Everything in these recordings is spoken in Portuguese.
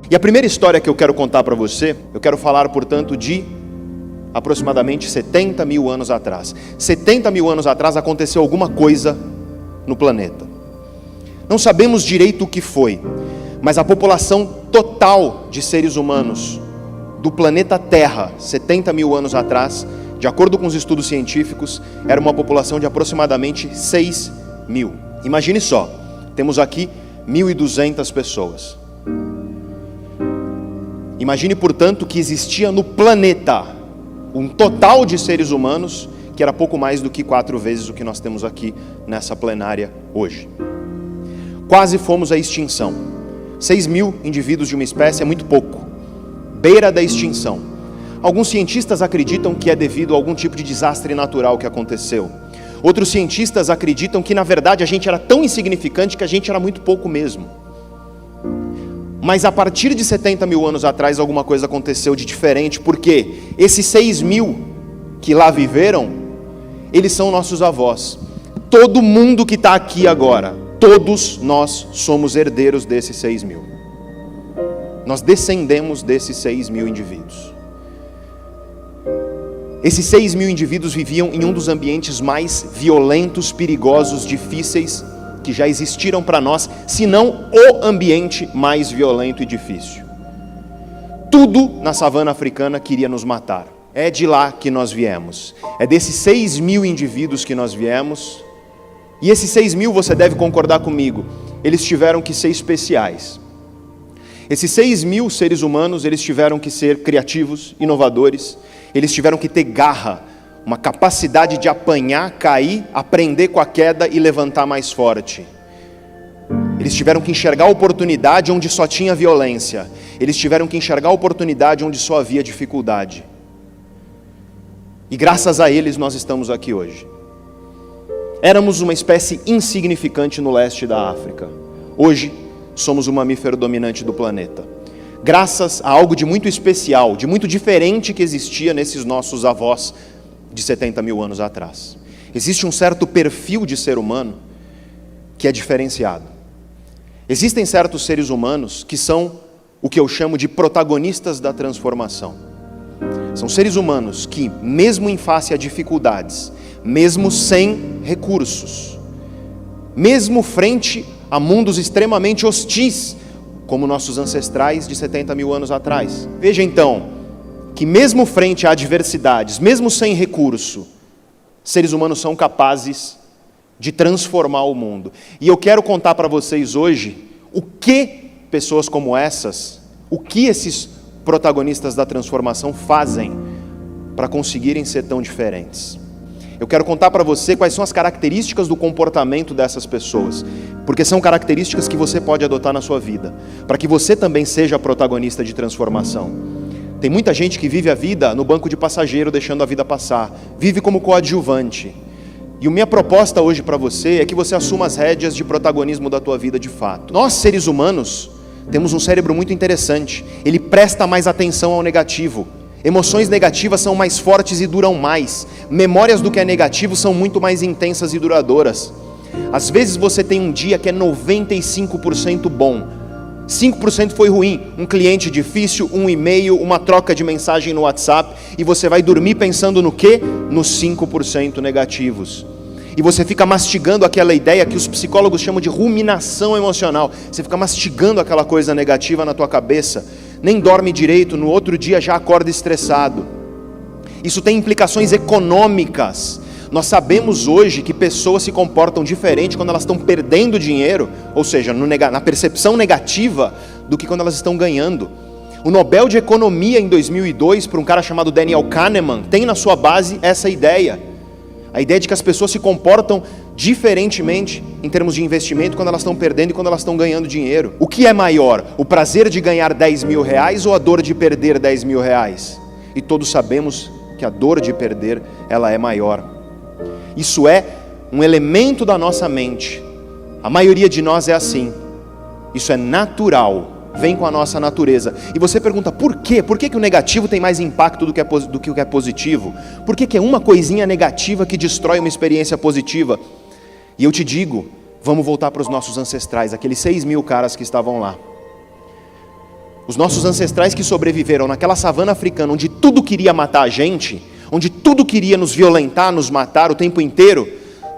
E a primeira história que eu quero contar para você, eu quero falar, portanto, de aproximadamente 70 mil anos atrás. 70 mil anos atrás aconteceu alguma coisa no planeta. Não sabemos direito o que foi, mas a população total de seres humanos do planeta Terra, 70 mil anos atrás, de acordo com os estudos científicos, era uma população de aproximadamente 6 mil. Imagine só, temos aqui 1.200 pessoas. Imagine, portanto, que existia no planeta um total de seres humanos que era pouco mais do que 4 vezes o que nós temos aqui nessa plenária hoje. Quase fomos à extinção. 6 mil indivíduos de uma espécie é muito pouco. Beira da extinção. Alguns cientistas acreditam que é devido a algum tipo de desastre natural que aconteceu. Outros cientistas acreditam que, na verdade, a gente era tão insignificante que a gente era muito pouco mesmo. Mas a partir de 70 mil anos atrás, alguma coisa aconteceu de diferente, porque esses 6 mil que lá viveram, eles são nossos avós. Todo mundo que está aqui agora, todos nós somos herdeiros desses 6 mil. Nós descendemos desses 6 mil indivíduos. Esses 6 mil indivíduos viviam em um dos ambientes mais violentos, perigosos, difíceis que já existiram para nós, se não o ambiente mais violento e difícil. Tudo na savana africana queria nos matar. É de lá que nós viemos. É desses 6 mil indivíduos que nós viemos. E esses 6 mil, você deve concordar comigo, eles tiveram que ser especiais. Esses 6 mil seres humanos, eles tiveram que ser criativos, inovadores, eles tiveram que ter garra, uma capacidade de apanhar, cair, aprender com a queda e levantar mais forte. Eles tiveram que enxergar a oportunidade onde só tinha violência. Eles tiveram que enxergar a oportunidade onde só havia dificuldade. E graças a eles nós estamos aqui hoje. Éramos uma espécie insignificante no leste da África. Hoje somos o mamífero dominante do planeta. Graças a algo de muito especial, de muito diferente que existia nesses nossos avós de 70 mil anos atrás. Existe um certo perfil de ser humano que é diferenciado. Existem certos seres humanos que são o que eu chamo de protagonistas da transformação. São seres humanos que, mesmo em face a dificuldades, mesmo sem recursos, mesmo frente a mundos extremamente hostis, como nossos ancestrais de 70 mil anos atrás. Veja então, que mesmo frente a adversidades, mesmo sem recurso, seres humanos são capazes de transformar o mundo. E eu quero contar para vocês hoje o que pessoas como essas, o que esses protagonistas da transformação fazem para conseguirem ser tão diferentes. Eu quero contar para você quais são as características do comportamento dessas pessoas, porque são características que você pode adotar na sua vida, para que você também seja protagonista de transformação. Tem muita gente que vive a vida no banco de passageiro, deixando a vida passar, vive como coadjuvante. E a minha proposta hoje para você é que você assuma as rédeas de protagonismo da tua vida de fato. Nós, seres humanos, temos um cérebro muito interessante, ele presta mais atenção ao negativo. Emoções negativas são mais fortes e duram mais. Memórias do que é negativo são muito mais intensas e duradouras. Às vezes você tem um dia que é 95% bom, 5% foi ruim, um cliente difícil, um e-mail, uma troca de mensagem no WhatsApp, e você vai dormir pensando no quê? Nos 5% negativos. E você fica mastigando aquela ideia que os psicólogos chamam de ruminação emocional. Você fica mastigando aquela coisa negativa na tua cabeça, nem dorme direito, no outro dia já acorda estressado. Isso tem implicações econômicas. Nós sabemos hoje que pessoas se comportam diferente quando elas estão perdendo dinheiro, ou seja, na percepção negativa, do que quando elas estão ganhando. O Nobel de Economia em 2002, por um cara chamado Daniel Kahneman, tem na sua base essa ideia. A ideia de que as pessoas se comportam diferentemente em termos de investimento quando elas estão perdendo e quando elas estão ganhando dinheiro. O que é maior? O prazer de ganhar 10 mil reais ou a dor de perder 10 mil reais? E todos sabemos que a dor de perder, ela é maior. Isso é um elemento da nossa mente. A maioria de nós é assim. Isso é natural, vem com a nossa natureza. E você pergunta, por quê? Por que o negativo tem mais impacto do que o que é positivo? Por que é uma coisinha negativa que destrói uma experiência positiva? E eu te digo, vamos voltar para os nossos ancestrais, aqueles 6 mil caras que estavam lá. Os nossos ancestrais que sobreviveram naquela savana africana, onde tudo queria matar a gente, onde tudo queria nos violentar, nos matar o tempo inteiro,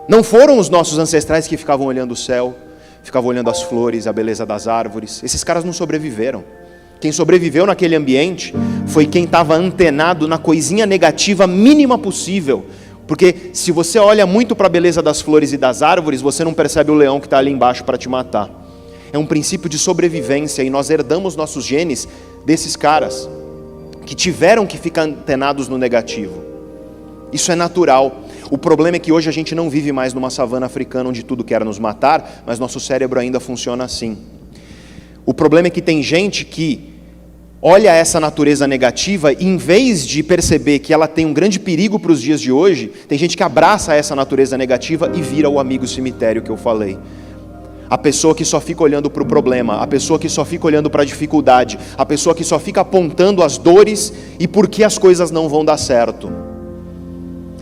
não foram os nossos ancestrais que ficavam olhando o céu, ficavam olhando as flores, a beleza das árvores. Esses caras não sobreviveram. Quem sobreviveu naquele ambiente foi quem estava antenado na coisinha negativa mínima possível. Porque se você olha muito para a beleza das flores e das árvores, você não percebe o leão que está ali embaixo para te matar. É um princípio de sobrevivência e nós herdamos nossos genes desses caras que tiveram que ficar antenados no negativo. Isso é natural. O problema é que hoje a gente não vive mais numa savana africana onde tudo quer nos matar, mas nosso cérebro ainda funciona assim. O problema é que tem gente que olha essa natureza negativa e, em vez de perceber que ela tem um grande perigo para os dias de hoje, tem gente que abraça essa natureza negativa e vira o amigo cemitério que eu falei. A pessoa que só fica olhando para o problema, a pessoa que só fica olhando para a dificuldade, a pessoa que só fica apontando as dores e por que as coisas não vão dar certo.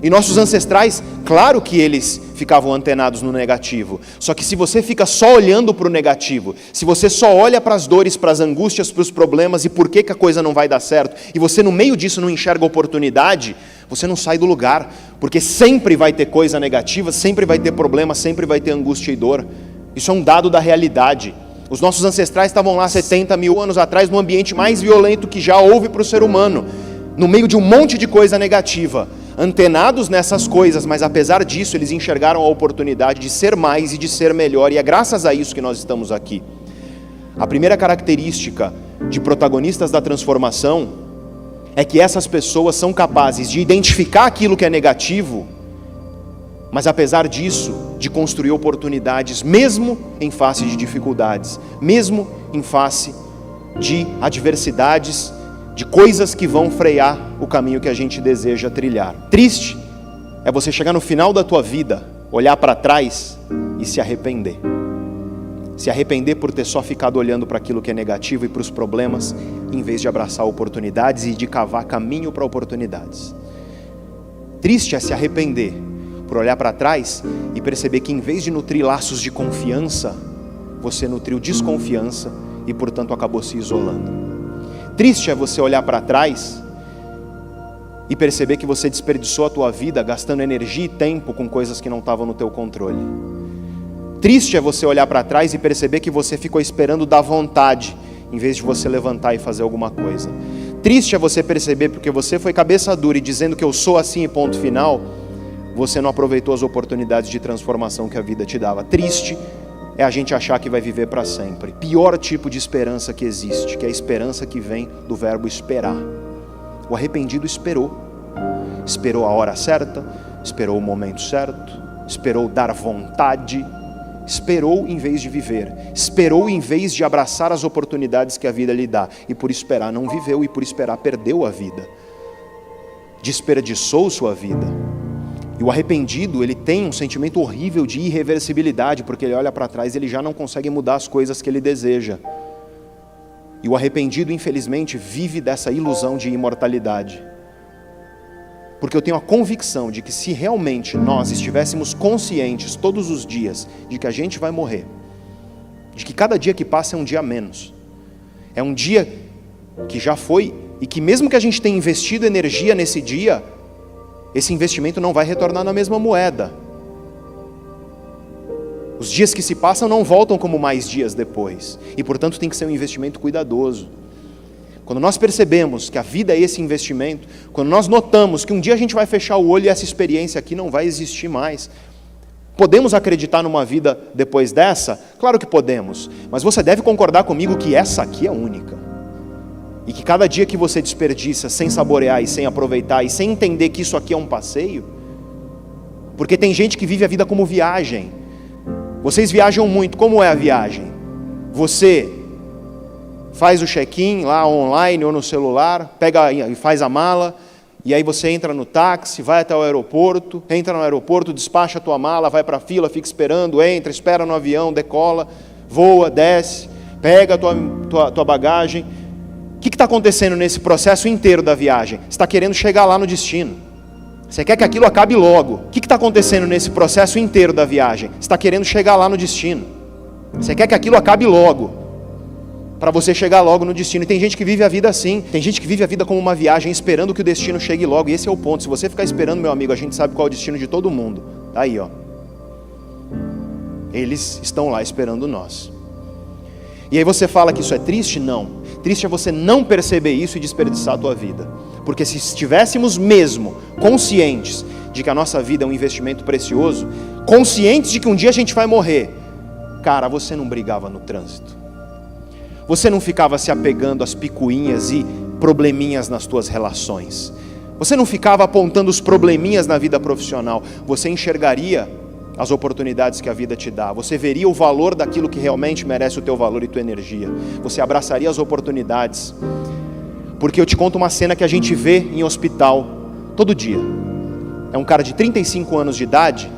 E nossos ancestrais, claro que eles ficavam antenados no negativo. Só que se você fica só olhando para o negativo, se você só olha para as dores, para as angústias, para os problemas e por que a coisa não vai dar certo, e você no meio disso não enxerga oportunidade, você não sai do lugar. Porque sempre vai ter coisa negativa, sempre vai ter problema, sempre vai ter angústia e dor. Isso é um dado da realidade. Os nossos ancestrais estavam lá 70 mil anos atrás no ambiente mais violento que já houve para o ser humano, no meio de um monte de coisa negativa, antenados nessas coisas, mas apesar disso eles enxergaram a oportunidade de ser mais e de ser melhor, e é graças a isso que nós estamos aqui. A primeira característica de protagonistas da transformação é que essas pessoas são capazes de identificar aquilo que é negativo, mas apesar disso, de construir oportunidades, mesmo em face de dificuldades, mesmo em face de adversidades, de coisas que vão frear o caminho que a gente deseja trilhar. Triste é você chegar no final da tua vida, olhar para trás e se arrepender. Se arrepender por ter só ficado olhando para aquilo que é negativo e para os problemas, em vez de abraçar oportunidades e de cavar caminho para oportunidades. Triste é se arrepender por olhar para trás e perceber que, em vez de nutrir laços de confiança, você nutriu desconfiança e, portanto, acabou se isolando. Triste é você olhar para trás e perceber que você desperdiçou a tua vida gastando energia e tempo com coisas que não estavam no teu controle. Triste é você olhar para trás e perceber que você ficou esperando dar vontade, em vez de você levantar e fazer alguma coisa. Triste é você perceber, porque você foi cabeça dura e dizendo que eu sou assim e ponto final, você não aproveitou as oportunidades de transformação que a vida te dava. Triste é a gente achar que vai viver para sempre. Pior tipo de esperança que existe, que é a esperança que vem do verbo esperar. O arrependido esperou. Esperou a hora certa, esperou o momento certo, esperou dar vontade, esperou em vez de viver, esperou em vez de abraçar as oportunidades que a vida lhe dá, e por esperar não viveu, e por esperar perdeu a vida, desperdiçou sua vida. E o arrependido, ele tem um sentimento horrível de irreversibilidade, porque ele olha para trás e ele já não consegue mudar as coisas que ele deseja. E o arrependido, infelizmente, vive dessa ilusão de imortalidade. Porque eu tenho a convicção de que se realmente nós estivéssemos conscientes todos os dias de que a gente vai morrer, de que cada dia que passa é um dia a menos, é um dia que já foi, e que mesmo que a gente tenha investido energia nesse dia, esse investimento não vai retornar na mesma moeda. Os dias que se passam não voltam como mais dias depois, e portanto tem que ser um investimento cuidadoso. Quando nós percebemos que a vida é esse investimento, quando nós notamos que um dia a gente vai fechar o olho e essa experiência aqui não vai existir mais, podemos acreditar numa vida depois dessa? Claro que podemos, mas você deve concordar comigo que essa aqui é única. E que cada dia que você desperdiça sem saborear e sem aproveitar e sem entender que isso aqui é um passeio, porque tem gente que vive a vida como viagem. Vocês viajam muito, como é a viagem? Você faz o check-in lá online ou no celular, pega e faz a mala, e aí você entra no táxi, vai até o aeroporto, entra no aeroporto, despacha a tua mala, vai para a fila, fica esperando, entra, espera no avião, decola, voa, desce, pega a tua bagagem. O que está acontecendo nesse processo inteiro da viagem? Você está querendo chegar lá no destino. Você quer que aquilo acabe logo. O que está acontecendo nesse processo inteiro da viagem? Você está querendo chegar lá no destino. Você quer que aquilo acabe logo. para você chegar logo no destino. E tem gente que vive a vida assim, tem gente que vive a vida como uma viagem, esperando que o destino chegue logo, e esse é o ponto. Se você ficar esperando, meu amigo, a gente sabe qual é o destino de todo mundo. Tá aí, ó. Eles estão lá esperando nós. E aí você fala que isso é triste? Não. Triste é você não perceber isso e desperdiçar a tua vida. Porque se estivéssemos mesmo conscientes de que a nossa vida é um investimento precioso, conscientes de que um dia a gente vai morrer, cara, você não brigava no trânsito. Você não ficava se apegando às picuinhas e probleminhas nas tuas relações. Você não ficava apontando os probleminhas na vida profissional. Você enxergaria as oportunidades que a vida te dá. Você veria o valor daquilo que realmente merece o teu valor e tua energia. Você abraçaria as oportunidades. Porque eu te conto uma cena que a gente vê em hospital todo dia. É um cara de 35 anos de idade,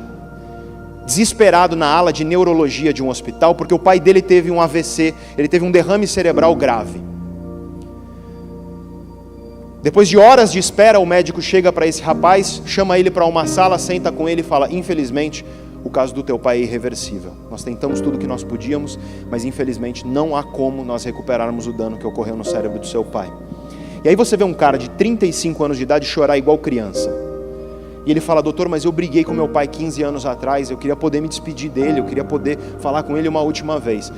desesperado na ala de neurologia de um hospital, porque o pai dele teve um AVC, ele teve um derrame cerebral grave. Depois de horas de espera, o médico chega para esse rapaz, chama ele para uma sala, senta com ele e fala: infelizmente, o caso do teu pai é irreversível. Nós tentamos tudo o que nós podíamos, mas infelizmente não há como nós recuperarmos o dano que ocorreu no cérebro do seu pai. E aí você vê um cara de 35 anos de idade chorar igual criança. E ele fala: doutor, mas eu briguei com meu pai 15 anos atrás, eu queria poder me despedir dele, eu queria poder falar com ele uma última vez.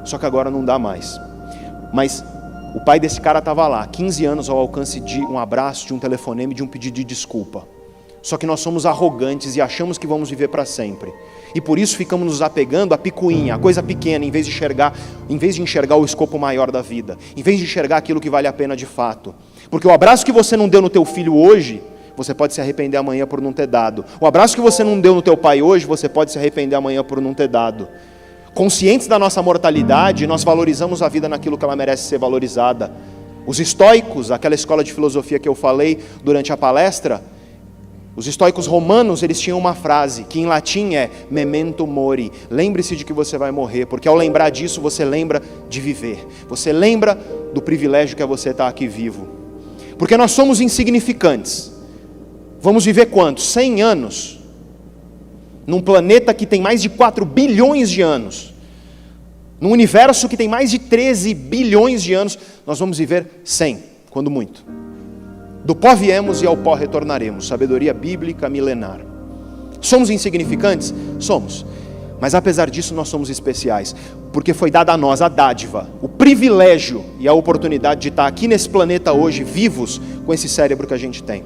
Só que agora não dá mais. Mas o pai desse cara estava lá, 15 anos ao alcance de um abraço, de um telefonema e de um pedido de desculpa. Só que nós somos arrogantes e achamos que vamos viver para sempre. E por isso ficamos nos apegando à picuinha, à coisa pequena, em vez de enxergar o escopo maior da vida, em vez de enxergar aquilo que vale a pena de fato. Porque o abraço que você não deu no teu filho hoje, você pode se arrepender amanhã por não ter dado. O abraço que você não deu no teu pai hoje, você pode se arrepender amanhã por não ter dado. Conscientes da nossa mortalidade, nós valorizamos a vida naquilo que ela merece ser valorizada. Os estoicos, aquela escola de filosofia que eu falei durante a palestra, os estoicos romanos, eles tinham uma frase, que em latim é memento mori, lembre-se de que você vai morrer, porque ao lembrar disso, você lembra de viver, você lembra do privilégio que é você estar aqui vivo, porque nós somos insignificantes. Vamos viver quantos? 100 anos, num planeta que tem mais de 4 bilhões de anos, num universo que tem mais de 13 bilhões de anos, nós vamos viver 100, quando muito. Do pó viemos e ao pó retornaremos. Sabedoria bíblica milenar. Somos insignificantes? Somos. Mas apesar disso nós somos especiais. Porque foi dada a nós a dádiva, o privilégio e a oportunidade de estar aqui nesse planeta hoje, vivos, com esse cérebro que a gente tem.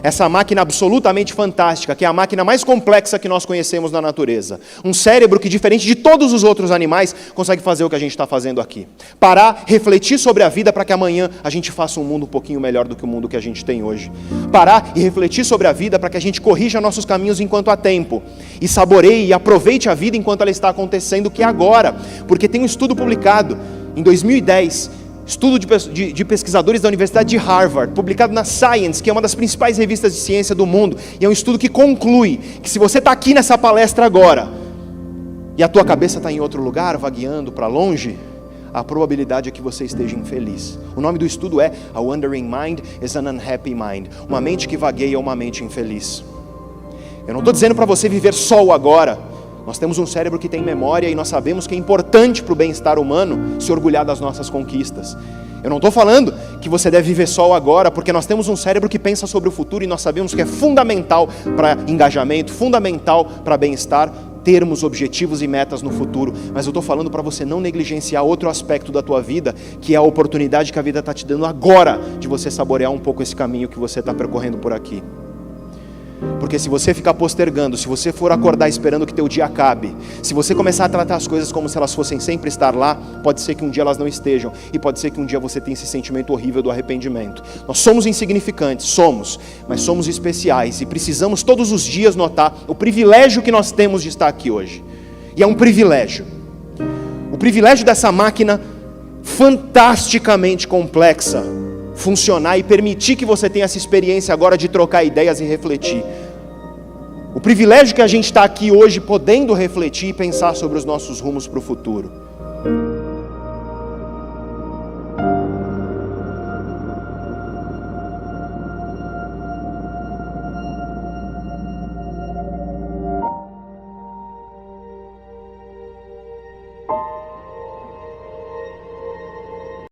Essa máquina absolutamente fantástica, que é a máquina mais complexa que nós conhecemos na natureza. Um cérebro que, diferente de todos os outros animais, consegue fazer o que a gente está fazendo aqui. Parar, refletir sobre a vida para que amanhã a gente faça um mundo um pouquinho melhor do que o mundo que a gente tem hoje. Parar e refletir sobre a vida para que a gente corrija nossos caminhos enquanto há tempo. E saboreie e aproveite a vida enquanto ela está acontecendo, que é agora. Porque tem um estudo publicado em 2010, estudo de pesquisadores da Universidade de Harvard, publicado na Science, que é uma das principais revistas de ciência do mundo, e é um estudo que conclui que se você está aqui nessa palestra agora, e a tua cabeça está em outro lugar, vagueando para longe, a probabilidade é que você esteja infeliz. O nome do estudo é A Wandering Mind is an Unhappy Mind. Uma mente que vagueia é uma mente infeliz. Eu não estou dizendo para você viver só o agora. Nós temos um cérebro que tem memória e nós sabemos que é importante para o bem-estar humano se orgulhar das nossas conquistas. Eu não estou falando que você deve viver só o agora, porque nós temos um cérebro que pensa sobre o futuro e nós sabemos que é fundamental para engajamento, fundamental para bem-estar, termos objetivos e metas no futuro. Mas eu estou falando para você não negligenciar outro aspecto da tua vida, que é a oportunidade que a vida está te dando agora de você saborear um pouco esse caminho que você está percorrendo por aqui. Porque se você ficar postergando, se você for acordar esperando que teu dia acabe, se você começar a tratar as coisas como se elas fossem sempre estar lá, pode ser que um dia elas não estejam, e pode ser que um dia você tenha esse sentimento horrível do arrependimento. Nós somos insignificantes, somos, mas somos especiais, e precisamos todos os dias notar o privilégio que nós temos de estar aqui hoje. E é um privilégio. O privilégio dessa máquina fantasticamente complexa funcionar e permitir que você tenha essa experiência agora de trocar ideias e refletir. O privilégio que a gente está aqui hoje podendo refletir e pensar sobre os nossos rumos para o futuro.